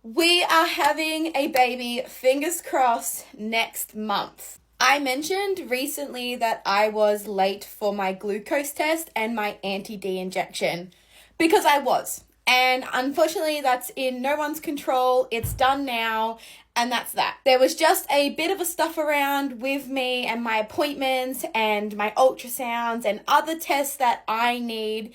We are having a baby, fingers crossed, next month. I mentioned recently that I was late for my glucose test and my anti-D injection because I was. And unfortunately, that's in no one's control. It's done now, and that's that. There was just a bit of a stuff around with me and my appointments and my ultrasounds and other tests that I need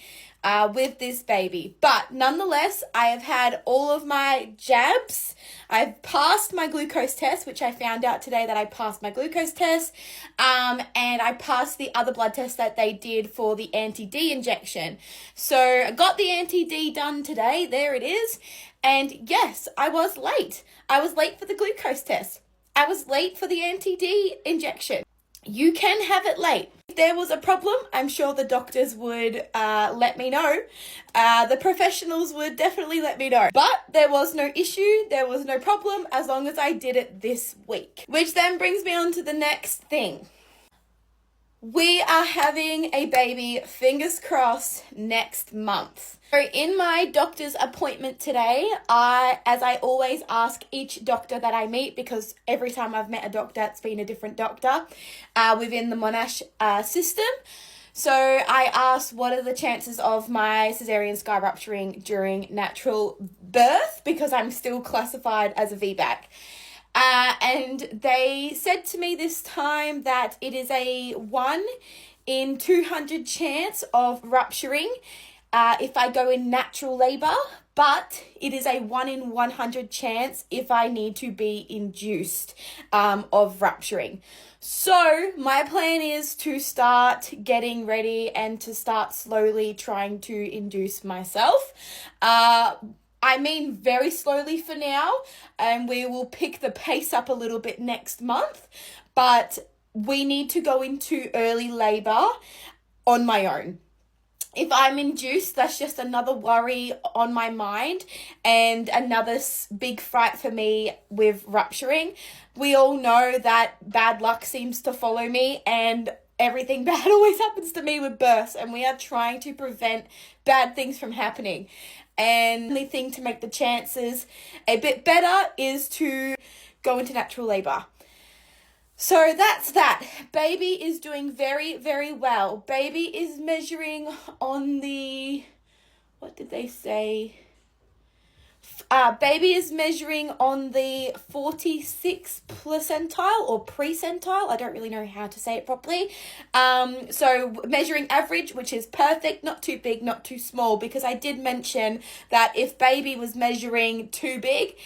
with this baby. But nonetheless, I have had all of my jabs. I've passed my glucose test, which I found out today that I passed my glucose test. And I passed the other blood test that they did for the anti-D injection. So I got the anti-D done today. There it is. And yes, I was late. I was late for the glucose test. I was late for the anti-D injection. You can have it late. If there was a problem, I'm sure the doctors would let me know. The professionals would definitely let me know. But there was no issue, there was no problem as long as I did it this week. Which then brings me on to the next thing. We are having a baby, fingers crossed, next month. So in my doctor's appointment today, as I always ask each doctor that I meet, because every time I've met a doctor, it's been a different doctor within the Monash system. So I asked, what are the chances of my cesarean scar rupturing during natural birth? Because I'm still classified as a VBAC. And they said to me this time that it is a 1 in 200 chance of rupturing if I go in natural labour, but it is a 1 in 100 chance if I need to be induced of rupturing. So my plan is to start getting ready and to start slowly trying to induce myself. I mean very slowly for now, and we will pick the pace up a little bit next month, but we need to go into early labour on my own. If I'm induced, that's just another worry on my mind and another big fright for me with rupturing. We all know that bad luck seems to follow me, and everything bad always happens to me with births, and we are trying to prevent bad things from happening. And the only thing to make the chances a bit better is to go into natural labour. So that's that. Baby is doing very, very well. Baby is measuring on the, what did they say? Baby is measuring on the 46th percentile or precentile. I don't really know how to say it properly. So measuring average, which is perfect, not too big, not too small, because I did mention that if baby was measuring too big,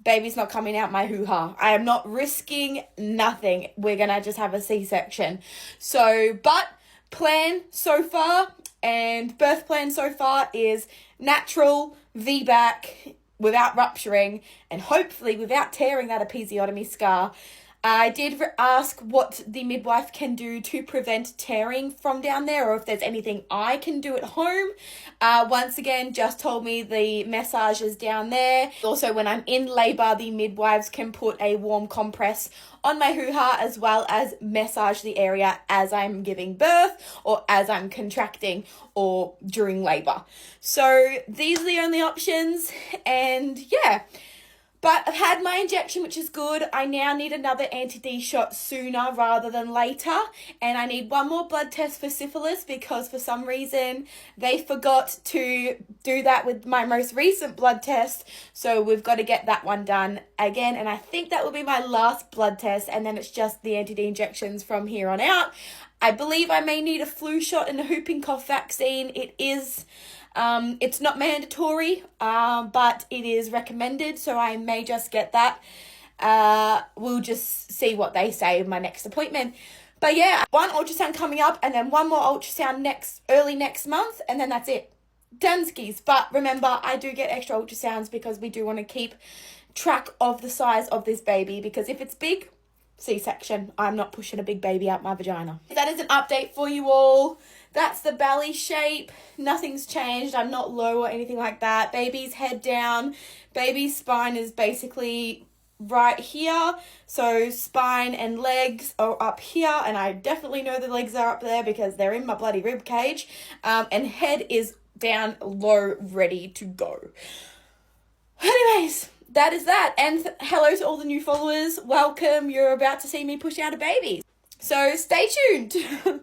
baby's not coming out my hoo-ha. I am not risking nothing. We're going to just have a C-section. So, but plan so far and birth plan so far is natural, VBAC, without rupturing, and hopefully without tearing that episiotomy scar. I did ask what the midwife can do to prevent tearing from down there, or if there's anything I can do at home. Once again, just told me the massage is down there. Also, when I'm in labour, the midwives can put a warm compress on my hoo-ha as well as massage the area as I'm giving birth or as I'm contracting or during labour. So these are the only options, and yeah. But I've had my injection, which is good. I now need another anti-D shot sooner rather than later. And I need one more blood test for syphilis because for some reason they forgot to do that with my most recent blood test. So we've got to get that one done again. And I think that will be my last blood test. And then it's just the anti-D injections from here on out. I believe I may need a flu shot and a whooping cough vaccine. It is... it's not mandatory, but it is recommended, so I may just get that. We'll just see what they say in my next appointment. But yeah, one ultrasound coming up and then one more ultrasound early next month, and then that's it. Danskis. But remember, I do get extra ultrasounds because we do want to keep track of the size of this baby, because if it's big, C-section. I'm not pushing a big baby out my vagina. That is an update for you all. That's the belly shape. Nothing's changed. I'm not low or anything like that. Baby's head down. Baby's spine is basically right here. So spine and legs are up here. And I definitely know the legs are up there because they're in my bloody rib cage. And head is down low, ready to go. Anyways, that is that. And hello to all the new followers. Welcome. You're about to see me push out a baby. So stay tuned.